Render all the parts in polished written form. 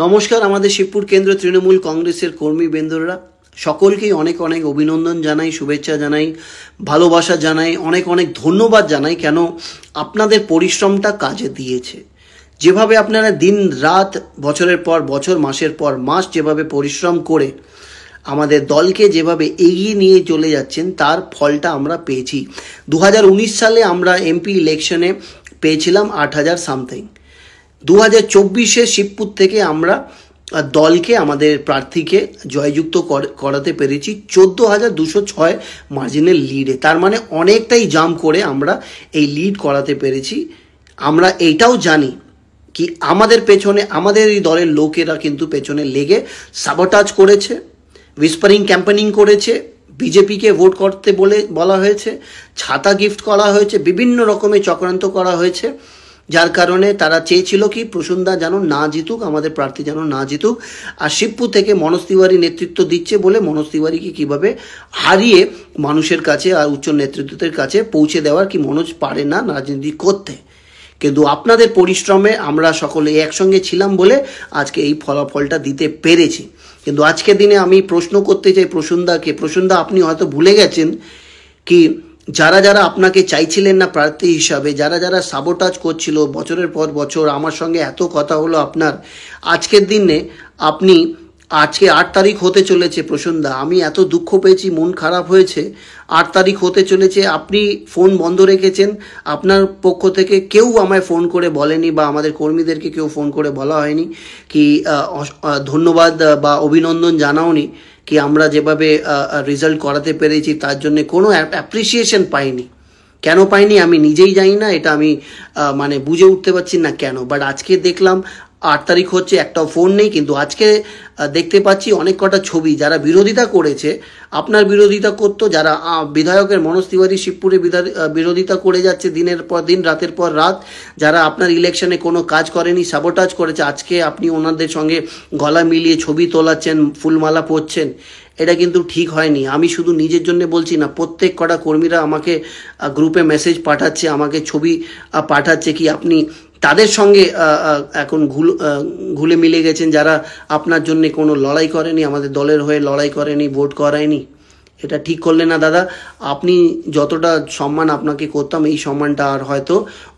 নমস্কার। আমাদের শিবপুর কেন্দ্র তৃণমূল কংগ্রেসের কর্মীবৃন্দরা সকলকেই অনেক অনেক অভিনন্দন জানাই, শুভেচ্ছা জানাই, ভালোবাসা জানাই, অনেক অনেক ধন্যবাদ জানাই। কেন আপনাদের পরিশ্রমটা কাজে দিয়েছে। যেভাবে আপনারা দিন রাত, বছরের পর বছর, মাসের পর মাস যেভাবে পরিশ্রম করে আমাদের দলকে যেভাবে এগিয়ে নিয়ে চলে যাচ্ছেন, তার ফলটা আমরা পেয়েছি। 2019 সালে আমরা এমপি ইলেকশনে পেয়েছিলাম 8,000 সামথিং। 2024-এ শিবপুর থেকে আমরা দলকে, আমাদের প্রার্থীকে জয়যুক্ত করাতে পেরেছি 14,206 মার্জিনের লিডে। তার মানে অনেকটাই জাম্প করে আমরা এই লিড করাতে পেরেছি। আমরা এইটাও জানি কি আমাদের পেছনে, আমাদের এই দলের লোকেরা কিন্তু পেছনে লেগে সাবোটাজ করেছে, উইসপারিং ক্যাম্পেনিং করেছে, বিজেপিকে ভোট করতে বলা হয়েছে, ছাতা গিফট করা হয়েছে, বিভিন্ন রকমের চক্রান্ত করা হয়েছে, যার কারণে তারা চেয়েছিল কি প্রসূনদা যেন না জিতুক, আমাদের প্রার্থী যেন না জিতুক। আর শিবপুর থেকে মনোজ তিওয়ারি নেতৃত্ব দিচ্ছে বলে মনোজ তিওয়ারিকে কীভাবে হারিয়ে মানুষের কাছে আর উচ্চ নেতৃত্বের কাছে পৌঁছে দেওয়ার কি মনোজ পারে না রাজনীতি করতে। কিন্তু আপনাদের পরিশ্রমে আমরা সকলে একসঙ্গে ছিলাম বলে আজকে এই ফলাফলটা দিতে পেরেছি। কিন্তু আজকের দিনে আমি প্রশ্ন করতে চাই প্রসূনদাকে। প্রসূনদা, আপনি হয়তো ভুলে গেছেন কি যারা যারা আপনাকে চাইছিলেন না প্রার্থী হিসাবে, যারা যারা সাবোটাজ করছিল বছরের পর বছর, আমার সঙ্গে এত কথা হলো আপনার, আজকের দিনে আপনি, আজকে 8 তারিখ হতে চলেছে প্রসূনদা, আমি এত দুঃখ পেয়েছি, মন খারাপ হয়েছে। 8 তারিখ হতে চলেছে, আপনি ফোন বন্ধ রেখেছেন। আপনার পক্ষ থেকে কেউ আমায় ফোন করে বলেনি বা আমাদের কর্মীদেরকে কেউ ফোন করে বলা হয়নি কি ধন্যবাদ বা অভিনন্দন জানাওনি কি আমরা যেভাবে রেজাল্ট করাতে পেরেছি তার জন্য কোনো অ্যাপ্রিসিয়েশন পাইনি। কেন পাইনি আমি নিজেই জানি না, এটা আমি মানে বুঝে উঠতে পারছি না কেন। বাট আজকে দেখলাম 8 তারিখ হচ্ছে, একটাও ফোন নেই। কিন্তু আজকে দেখতে পাচ্ছি অনেক কটা ছবি, যারা বিরোধিতা করেছে, আপনার বিরোধিতা করতো, যারা বিধায়কের মনোজ তিওয়ারি শিবপুরে বিরোধিতা করে যাচ্ছে দিনের পর দিন, রাতের পর রাত, যারা আপনার ইলেকশনে কোনো কাজ করেনি, সাবোটাজ করেছে, আজকে আপনি ওনাদের সঙ্গে গলা মিলিয়ে ছবি তোলাচ্ছেন, ফুলমালা পরছেন। এটা কিন্তু ঠিক হয়নি। আমি শুধু নিজের জন্য বলছি না, প্রত্যেক কটা কর্মীরা আমাকে গ্রুপে মেসেজ পাঠাচ্ছে, আমাকে ছবি পাঠাচ্ছে কি আপনি তাদের সঙ্গে এখন ঘুলে মিলে গেছেন, যারা আপনার জন্য কোনো লড়াই করেনি, আমাদের দলের হয়ে লড়াই করেনি, ভোট করায়নি। এটা ঠিক করলে না দাদা। আপনি যতটা সম্মান আপনাকে করতাম, এই সম্মানটা আর হয়তো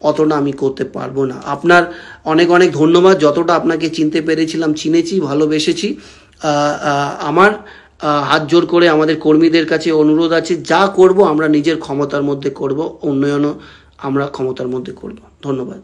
অতটা আমি করতে পারবো না। আপনার অনেক অনেক ধন্যবাদ। যতটা আপনাকে চিনতে পেরেছিলাম, চিনেছি, ভালোবেসেছি। আমার হাত জোর করে আমাদের কর্মীদের কাছে অনুরোধ আছে, যা করব আমরা নিজের ক্ষমতার মধ্যে করব, উন্নয়নও আমরা ক্ষমতার মধ্যে করব। ধন্যবাদ।